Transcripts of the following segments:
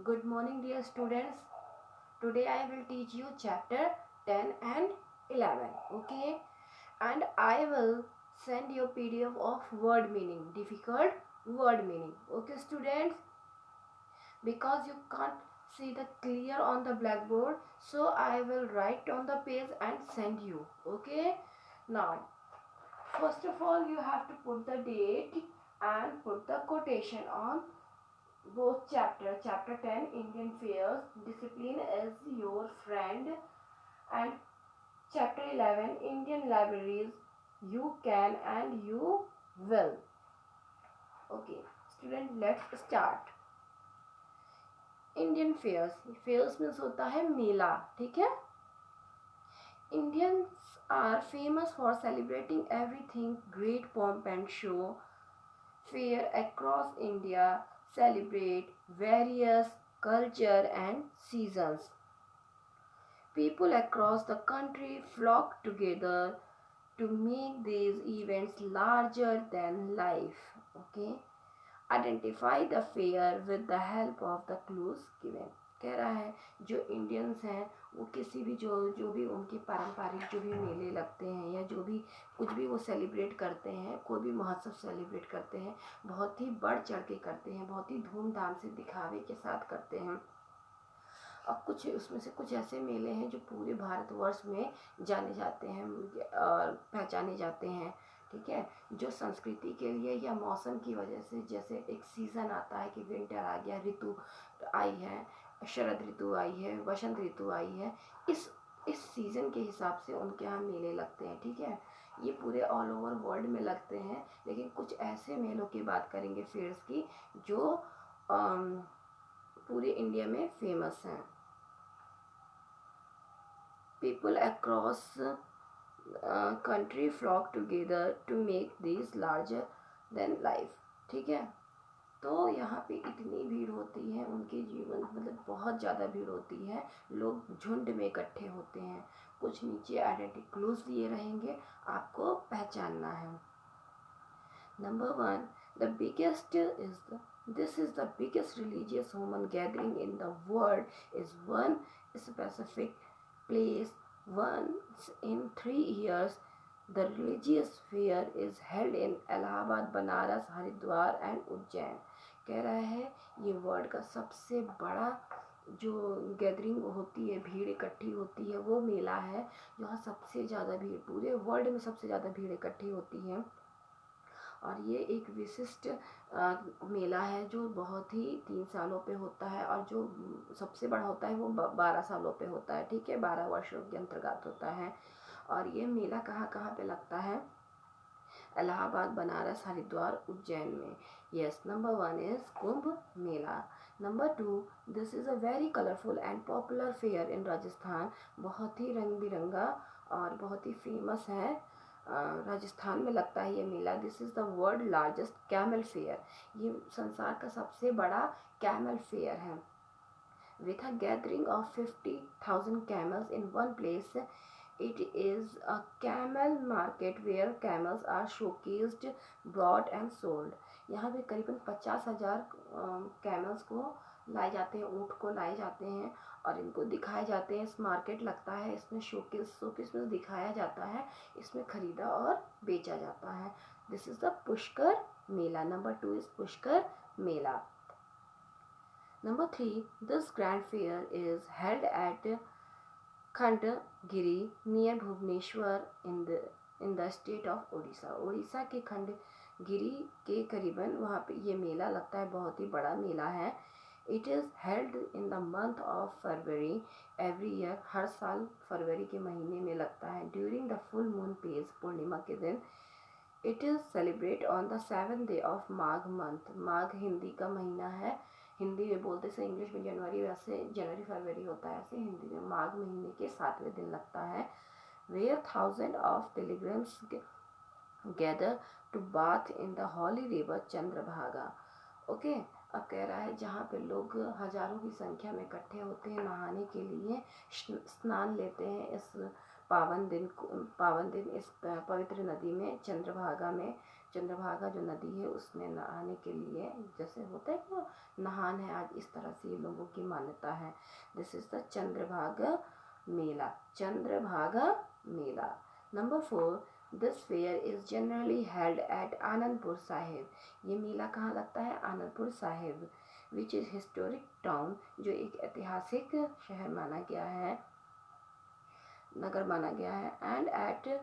Good morning, dear students. Today I will teach you chapter 10 and 11. Okay, and I will send you PDF of word meaning, difficult word meaning. Okay, students, because you can't see the clear on the blackboard, so I will write on the page and send you. Okay, now first of all you have to put the date and put the quotation on both chapter 10 Indian fairs, discipline is your friend, and chapter 11 Indian libraries, you can and you will. Okay, student, let's start. Indian fairs, fairs means होता है मेला, ठीक है. Indians are famous for celebrating everything great pomp and show. Fair across India celebrate various culture and seasons. People across the country flock together to make these events larger than life. Okay, identify the fair with the help of the clues given. कह रहा है जो Indians हैं वो किसी भी जो जो भी उनके पारंपरिक जो भी मेले लगते हैं या जो भी कुछ भी वो सेलिब्रेट करते हैं, कोई भी महोत्सव सेलिब्रेट करते हैं, बहुत ही बढ़ चढ़ के करते हैं, बहुत ही धूमधाम से दिखावे के साथ करते हैं. अब कुछ उसमें से कुछ ऐसे मेले हैं जो पूरे भारतवर्ष में जाने जाते हैं और पहचाने जाते हैं, ठीक है. जो संस्कृति के लिए या मौसम की वजह से, जैसे एक सीज़न आता है कि विंटर आ गया, ऋतु आई है, शरद ऋतु आई है, वसंत ऋतु आई है, इस सीज़न के हिसाब से उनके यहाँ मेले लगते हैं, ठीक है. ये पूरे ऑल ओवर वर्ल्ड में लगते हैं, लेकिन कुछ ऐसे मेलों की बात करेंगे फेयर्स की जो पूरे इंडिया में फेमस हैं. People across country flock together to make these larger than life. ठीक है, तो यहाँ पे इतनी भीड़ होती है, उनके जीवन मतलब बहुत ज़्यादा भीड़ होती है, लोग झुंड में इकट्ठे होते हैं. कुछ नीचे आइडेंटिटी क्लूज दिए रहेंगे, आपको पहचानना है. Number 1, the biggest is this is the biggest religious human gathering in the world is one specific place once in 3 years. The religious fair is held in Allahabad, Banaras, Haridwar and Ujjain. कह रहा है ये world का सबसे बड़ा जो gathering होती है, भीड़ इकट्ठी होती है, वो मेला है जहाँ सबसे ज़्यादा भीड़, पूरे वर्ल्ड में सबसे ज़्यादा भीड़ इकट्ठी होती है. और ये एक विशिष्ट मेला है जो बहुत ही 3 सालों पे होता है, और जो सबसे बड़ा होता है वो 12 सालों पे होता है, ठीक है, 12 वर्षों के अंतर्गत होता है. और ये मेला कहाँ कहाँ पे लगता है? इलाहाबाद, बनारस, हरिद्वार, उज्जैन में. Yes, number 1 is Kumbh Mela. Number 2, this is a very colourful and popular fair in Rajasthan. बहुत ही रंग बिरंगा और बहुत ही फेमस है, राजस्थान में लगता है ये मेला. This is the world largest camel fair. ये संसार का सबसे बड़ा कैमल फेयर है. With a gathering of 50,000 camels in one place. It is a camel market where camels are showcased, bought and sold. यहाँ पे करीबन 50,000 कैमल्स को लाए जाते हैं, ऊँट को लाए जाते हैं और इनको दिखाए जाते हैं. इस मार्केट लगता है, इसमें शोकेस में दिखाया जाता है, इसमें खरीदा और बेचा जाता है. This is the Pushkar mela. Number 2 is Pushkar mela. Number 3, this grand fair is held at Khandagiri near Bhubaneswar in the state of Orissa. Orissa के खंडगिरी के करीबन वहाँ पे ये मेला लगता है, बहुत ही बड़ा मेला है. It is held in the month of February every year. हर साल फरवरी के महीने में लगता है. During the full moon phase, पूर्णिमा के दिन. It is celebrate on the 7th day of Magh month. Magh Hindi का महीना है, हिंदी में बोलते से इंग्लिश में जनवरी, वैसे जनवरी फरवरी होता है, ऐसे हिंदी में माघ महीने के 7वें दिन लगता है. Where 1000 of pilgrims gather to bath in the holy river Chandrabhaga. Okay, अब कह रहा है जहाँ पे लोग हजारों की संख्या में इकट्ठे होते हैं नहाने के लिए, स्नान लेते हैं इस पावन दिन इस पवित्र नदी में, चंद्रभागा में, चंद्रभागा जो नदी है उसमें नहाने के लिए, जैसे होता है कि नहान है आज, इस तरह से लोगों की मान्यता है। This is the Chandrabhaga Mela, Chandrabhaga Mela. Number 4, this fair is generally held at Anandpur Sahib. ये मेला कहाँ लगता है? Anandpur Sahib, which is historic town, जो एक ऐतिहासिक शहर माना गया है, नगर माना गया है। एंड एट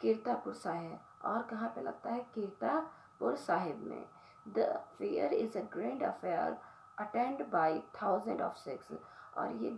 कीर्तापुर साहिब, और कहाँ पे लगता है? कीर्तापुर साहिब में। The fair is a grand affair attend by thousand of Sikhs, और ये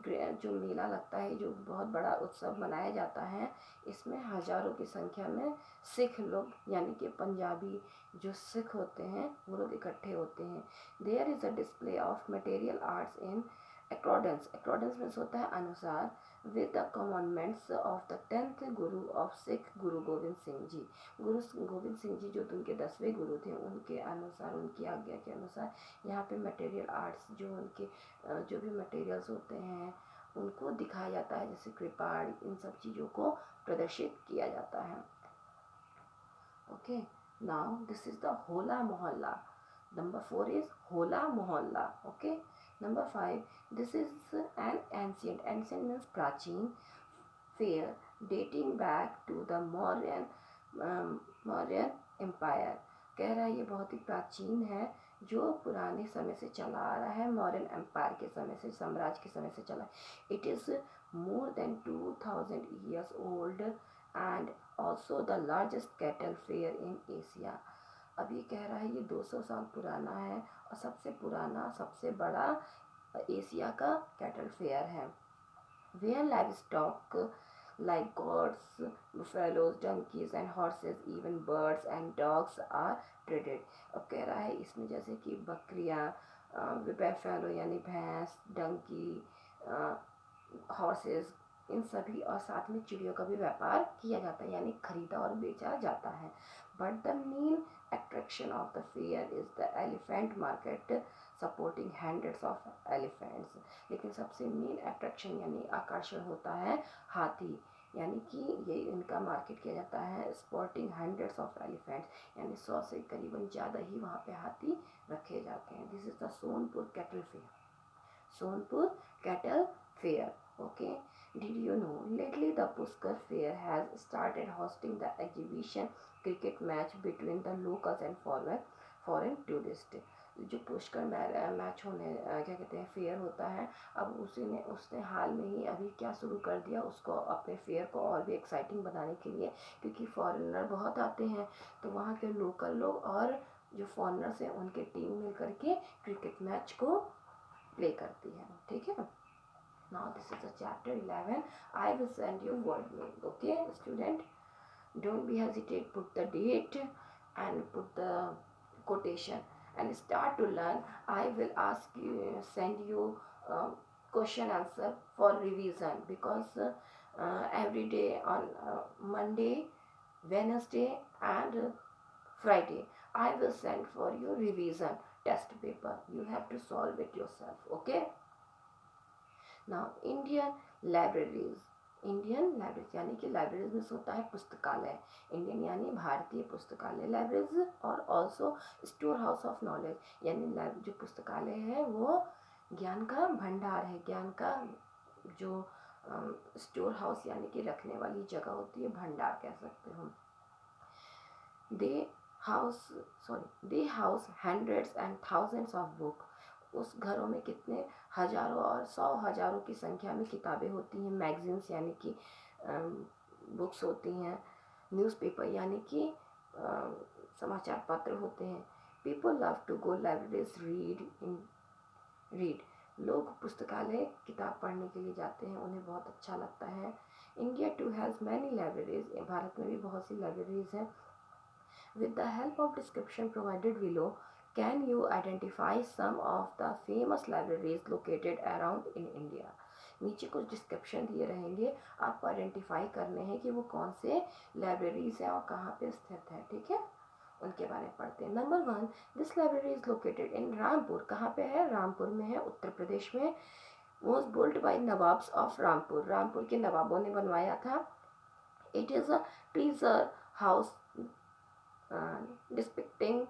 जो मेला लगता है, जो बहुत बड़ा उत्सव मनाया जाता है, इसमें हजारों की संख्या में सिख लोग यानी कि पंजाबी जो सिख होते हैं वो लोग इकट्ठे होते हैं। There is a display of material arts in accordance, accordance means होता है अनुसार, with the commandments of the 10th Guru of Sikh गुरु गोविंद सिंह जी। गुरु गोविंद सिंह जी जो उनके 10वें गुरु थे, उनके अनुसार, उनकी आज्ञा के अनुसार यहाँ पे मटेरियल आर्ट्स, जो उनके जो भी मटेरियल्स होते हैं उनको दिखाया जाता है, जैसे कृपाण, इन सब चीज़ों को प्रदर्शित किया जाता है। Okay, now this is the होला मोहल्ला। Number 4 is Hola Mohalla. Okay. Number 5, this is an ancient means प्राचीन fair dating back to the Mauryan Empire. कह रहा है ये बहुत ही प्राचीन है, जो पुराने समय से चला आ रहा है, मौर्यन एम्पायर के समय से, साम्राज्य के समय से चला। It is more than 2000 years old and also the largest cattle fair in Asia. अब ये कह रहा है ये 200 साल पुराना है और सबसे पुराना, सबसे बड़ा एशिया का कैटल फेयर है। Where livestock like goats, buffaloes, donkeys and horses, even birds and dogs are traded. अब कह रहा है इसमें जैसे कि बकरियाँ, buffalo यानी भैंस, डंकी, हॉर्सेस, इन सभी, और साथ में चिड़ियों का भी व्यापार किया जाता है, यानी खरीदा और बेचा जाता है। But the main attraction of the fair is the elephant market supporting hundreds of elephants. लेकिन सबसे मेन अट्रैक्शन यानी आकर्षण होता है हाथी, यानी कि ये इनका मार्केट किया जाता है स्पोर्टिंग हंड्रेड्स ऑफ एलिफेंट्स, यानी 100 से करीबन ज़्यादा ही वहाँ पे हाथी रखे जाते हैं। This is the Sonpur cattle fair, Sonpur cattle fair. Okay, did you know lately the Pushkar fair has started hosting the exhibition cricket match between the locals and foreign tourists. जो पुष्कर मैच होने क्या कहते हैं फेयर होता है, अब उसने हाल में ही अभी क्या शुरू कर दिया, उसको अपने फेयर को और भी एक्साइटिंग बनाने के लिए, क्योंकि फॉरेनर बहुत आते हैं, तो वहाँ के लोकल लोग और जो फॉरेनर्स हैं उनके टीम मिल करके क्रिकेट मैच को प्ले करती है। ठीक है, now this is the chapter 11. I will send you word mail. Okay, student, don't be hesitate, put the date and put the quotation and start to learn. I will ask you, send you question answer for revision, because every day on Monday, Wednesday and Friday I will send for your revision test paper. You have to solve it yourself. Okay, now Indian libraries, Indian libraries यानी कि libraries में होता है पुस्तकालय, Indian यानी भारतीय पुस्तकालय, libraries और also store house of knowledge, यानी जो पुस्तकालय है वो ज्ञान का भंडार है, ज्ञान का जो स्टोर हाउस यानी कि रखने वाली जगह होती है, भंडार कह सकते हो। They house hundreds and thousands of book, उस घरों में कितने हजारों और 100 हजारों की संख्या में किताबें होती हैं, मैगजीन्स यानी कि बुक्स होती हैं, न्यूज़पेपर यानी कि समाचार पत्र होते हैं। People love to go libraries read, लोग पुस्तकालय किताब पढ़ने के लिए जाते हैं, उन्हें बहुत अच्छा लगता है। India too has many libraries, भारत में भी बहुत सी लाइब्रेरीज हैं। With the help of description provided below, can you identify some of the famous libraries located around in India? नीचे कुछ डिस्क्रिप्शन दिए रहेंगे, आपको आइडेंटिफाई करने हैं कि वो कौन से लाइब्रेरीज हैं और कहाँ पे स्थित है। ठीक है, उनके बारे में पढ़ते हैं। Number 1, this library is located इन रामपुर, कहाँ पे है? रामपुर में है, उत्तर प्रदेश में। Was built by nawabs of Rampur, Rampur के नवाबों ने बनवाया था। It is a treasure house depicting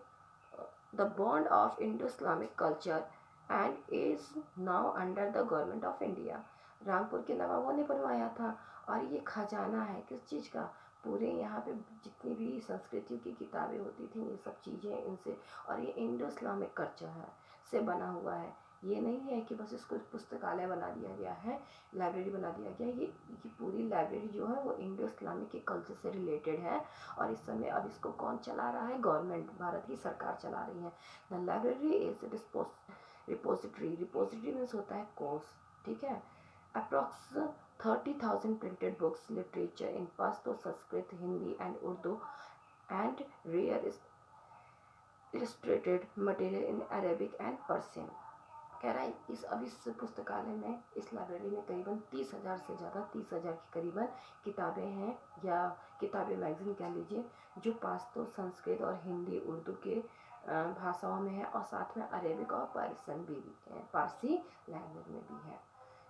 the bond of Indo-Islamic culture and is now under the government of India. Rampur के नवाबों ने बनवाया था और ये खजाना है किस चीज़ का, पूरे यहाँ पे जितनी भी संस्कृतियों की किताबें होती थी ये सब चीज़ें इनसे, और ये इंडो इस्लामिक कल्चर है से बना हुआ है। ये नहीं है कि बस इसको पुस्तकालय बना दिया गया है, लाइब्रेरी बना दिया गया, ये पूरी लाइब्रेरी जो है वो इंडो इस्लामिक के कल्चर से रिलेटेड है। और इस समय अब इसको कौन चला रहा है, गवर्नमेंट, भारत की सरकार चला रही है। The library is repository, repository means होता है कोर्स, ठीक है। Approx 30,000 printed books literature in Pashto, Sanskrit, Hindi and Urdu and rare illustrated material in Arabic and Persian। कह रहा है इस पुस्तकालय में, इस लाइब्रेरी में करीबन 30,000 से ज़्यादा, 30,000 की करीबन किताबें हैं, या किताबें मैगजीन कह लीजिए, जो पाश्तो, संस्कृत और हिंदी उर्दू के भाषाओं में है, और साथ में अरेबिक और पर्शियन भी है, पारसी लैंग्वेज में भी है।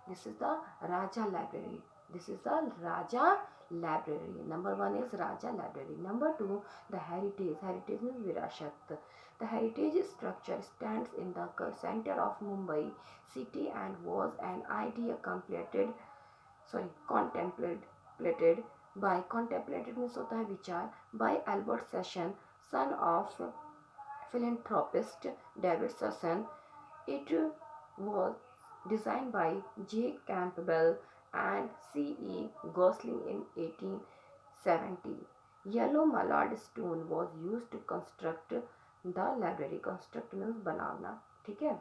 This is the Raja library, this is the Raja library. Number 1 is Raja library. Number 2 the heritage, heritage means विरासत। The heritage structure stands in the center of Mumbai city and was an idea contemplated by, contemplated means होता है विचार, by Albert Session, son of philanthropist David Session. It was designed by J. Campbell and C. E. Gosling in 1870. Yellow mallard stone was used to construct the library. Construct means बनाना, ठीक है।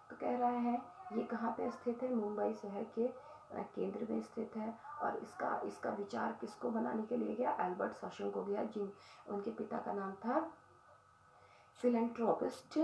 तो कह रहा है ये कहाँ पे स्थित है, मुंबई शहर के केंद्र में स्थित है। और इसका विचार किसको बनाने के लिए गया, एल्बर्ट सेशन को गया, जिन उनके पिता का नाम था फिलेंथ्रोपिस्ट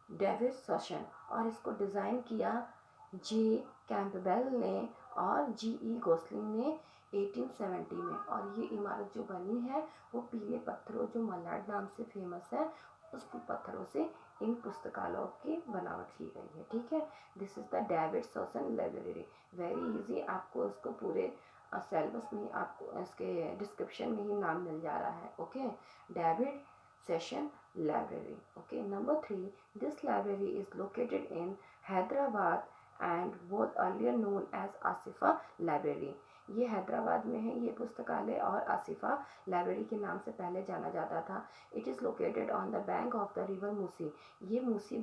डेविड सेशन, और इसको डिज़ाइन किया जे कैंपबेल ने और जी ई गोसलिंग ने 1870 में। और ये इमारत जो बनी है वो पीले पत्थरों, जो मलाड नाम से फेमस है, उस पत्थरों से इन पुस्तकालयों की बनावट की गई है, ठीक है। This is the David Sassoon library. Very easy, आपको इसको पूरे सिलेबस में, आपको इसके डिस्क्रिप्शन में ही नाम मिल जा रहा है, okay. David Sassoon library, okay. Number 3, this library is located in Hyderabad and was earlier known as Asafia library. ये हैदराबाद में है ये पुस्तकालय, और आसिफा लाइब्रेरी के नाम से पहले जाना जाता था। It is located on the bank of the river Musi. ये मूसी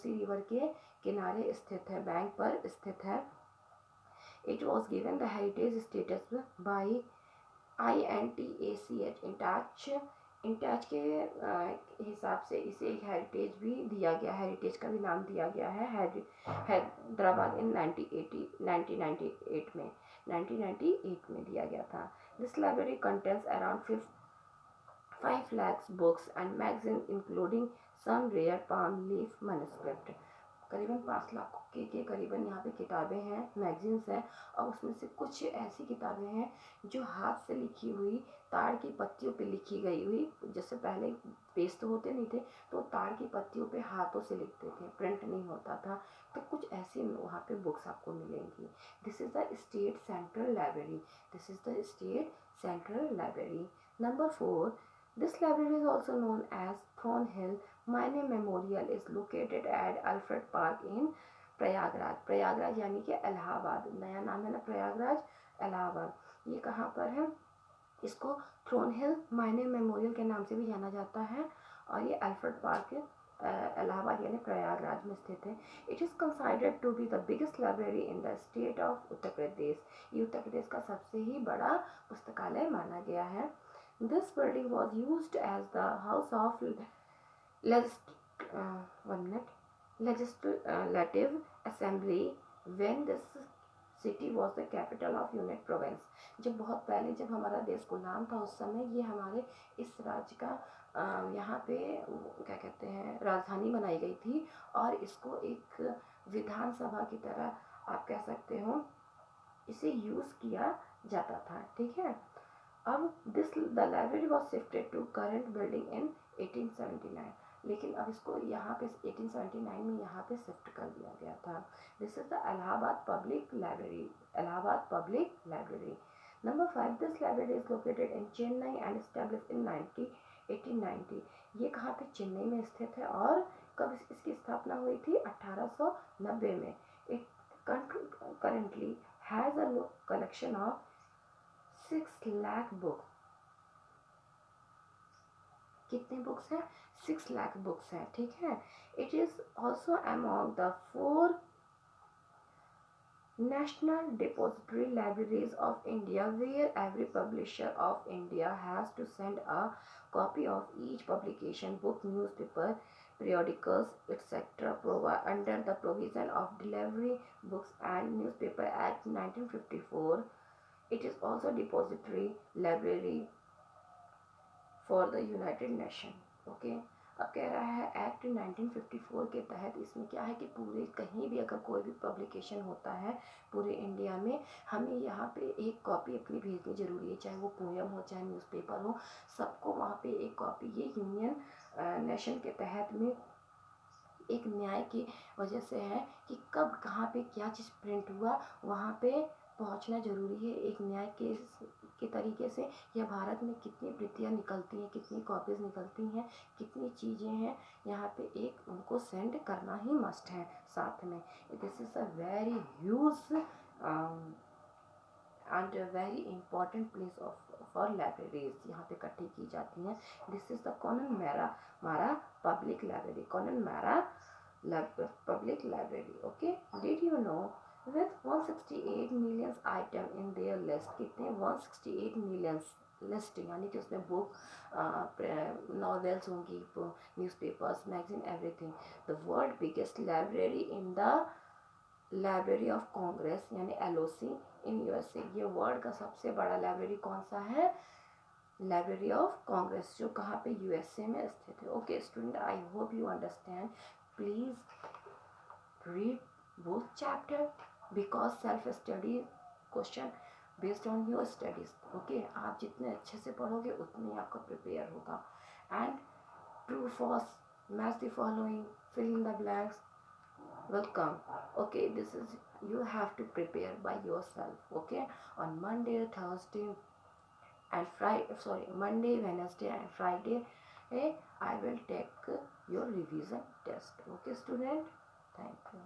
रिवर के किनारे स्थित है, बैंक पर स्थित है। It was given the heritage status by INTACH, इंटैच के हिसाब से इसे एक हेरिटेज भी दिया गया, हेरिटेज का भी नाम दिया गया है हैदराबाद इन 1998 में दिया गया था। This library contains around 5 lakhs books and magazines including some rare palm leaf manuscript। करीबन 5 लाख के करीबन यहाँ पे किताबें हैं, मैगजीन्स हैं, और उसमें से कुछ ऐसी किताबें हैं जो हाथ से लिखी हुई, ताड़ की पत्तियों पे लिखी गई हुई, जैसे पहले पेज तो होते नहीं थे, तो ताड़ की पत्तियों पे हाथों से लिखते थे, प्रिंट नहीं होता था, तो कुछ ऐसी वहाँ पे बुक्स आपको मिलेंगी। This is the state central library, this is the state central library. Number 4, this library is also known as Thornhill Mine Memorial is located at Alfred Park in Prayagraj. Prayagraj यानी कि इलाहाबाद, नया नाम है ना प्रयागराज, इलाहाबाद। ये कहाँ पर है, इसको थ्रोनहिल माइने मेमोरियल के नाम से भी जाना जाता है, और ये अल्फ्रेड पार्क इलाहाबाद यानी प्रयागराज में स्थित है। It is considered to be the biggest library in the state of Uttar Pradesh. ये उत्तर प्रदेश का सबसे ही बड़ा पुस्तकालय माना गया है। This building was used as the house of legislative assembly when this city was the capital of unit province। जब बहुत पहले, जब हमारा देश गुलाम था, उस समय ये हमारे इस राज्य का यहाँ पे क्या कहते हैं राजधानी बनाई गई थी, और इसको एक विधानसभा की तरह आप कह सकते हो इसे यूज़ किया जाता था, ठीक है। अब the library was shifted to current building in 1879, लेकिन अब इसको यहाँ पे 1879 में यहाँ पे शिफ्ट कर दिया गया था। This is the Allahabad public library, Allahabad public library. Number 5, this library is located in Chennai and established in 1890। ये कहाँ पे? चेन्नई में स्थित है। और कब इसकी स्थापना हुई थी? 1890 में। It currently has a collection of 6 lakh books। कितने बुक्स हैं? 6 लाख बुक्स हैं, ठीक है। It is also among the 4 National Depository Libraries of India, where every publisher of India has to send a copy of each publication, book, newspaper, periodicals, etc. under the provision of Delivery Books and Newspaper Act 1954. It is also depository library for the United nation. Okay, अब कह रहा है act 1954 के तहत इसमें क्या है कि पूरे कहीं भी अगर कोई भी पब्लिकेशन होता है पूरे इंडिया में, हमें यहाँ पे एक कॉपी अपनी भेजनी जरूरी है, चाहे वो पोएम हो चाहे न्यूज़पेपर हो, सबको वहाँ पे एक कॉपी। ये यूनियन नेशन के तहत में एक न्याय की वजह से है कि कब कहाँ पे क्या चीज़ प्रिंट हुआ वहाँ पे पहुँचना जरूरी है एक न्याय के तरीके से। या भारत में कितनी प्रतियाँ निकलती हैं, कितनी कॉपीज़ निकलती हैं, कितनी चीज़ें हैं, यहाँ पे एक उनको सेंड करना ही मस्ट है साथ में। This is a very huge and very important place of for libraries, यहाँ पे इकट्ठी की जाती हैं। दिस इज द कॉनन मारा पब्लिक लाइब्रेरी, कॉनन मारा public library। Okay, did you know with 168 million item in their list, कितने? 168 millions list, यानी कि उसमें बुक, नॉवेल्स होंगी, newspapers, magazine, everything. The world biggest library in the library of Congress यानी LOC इन USA। ये world का सबसे बड़ा लाइब्रेरी कौन सा है? लाइब्रेरी ऑफ कांग्रेस, जो कहाँ पे? USA में स्थित है। Okay student, I hope you understand. Please read both chapter because self study question based on your studies। Okay, आप जितने अच्छे से पढ़ोगे उतनी आपका प्रिपेयर होगा। And true false, match the following, fill in the blanks will come। Okay, this is, you have to prepare by yourself। Okay, on Monday, Thursday and Friday, sorry, Monday, Wednesday and Friday, I will take your revision test। Okay student, thank you।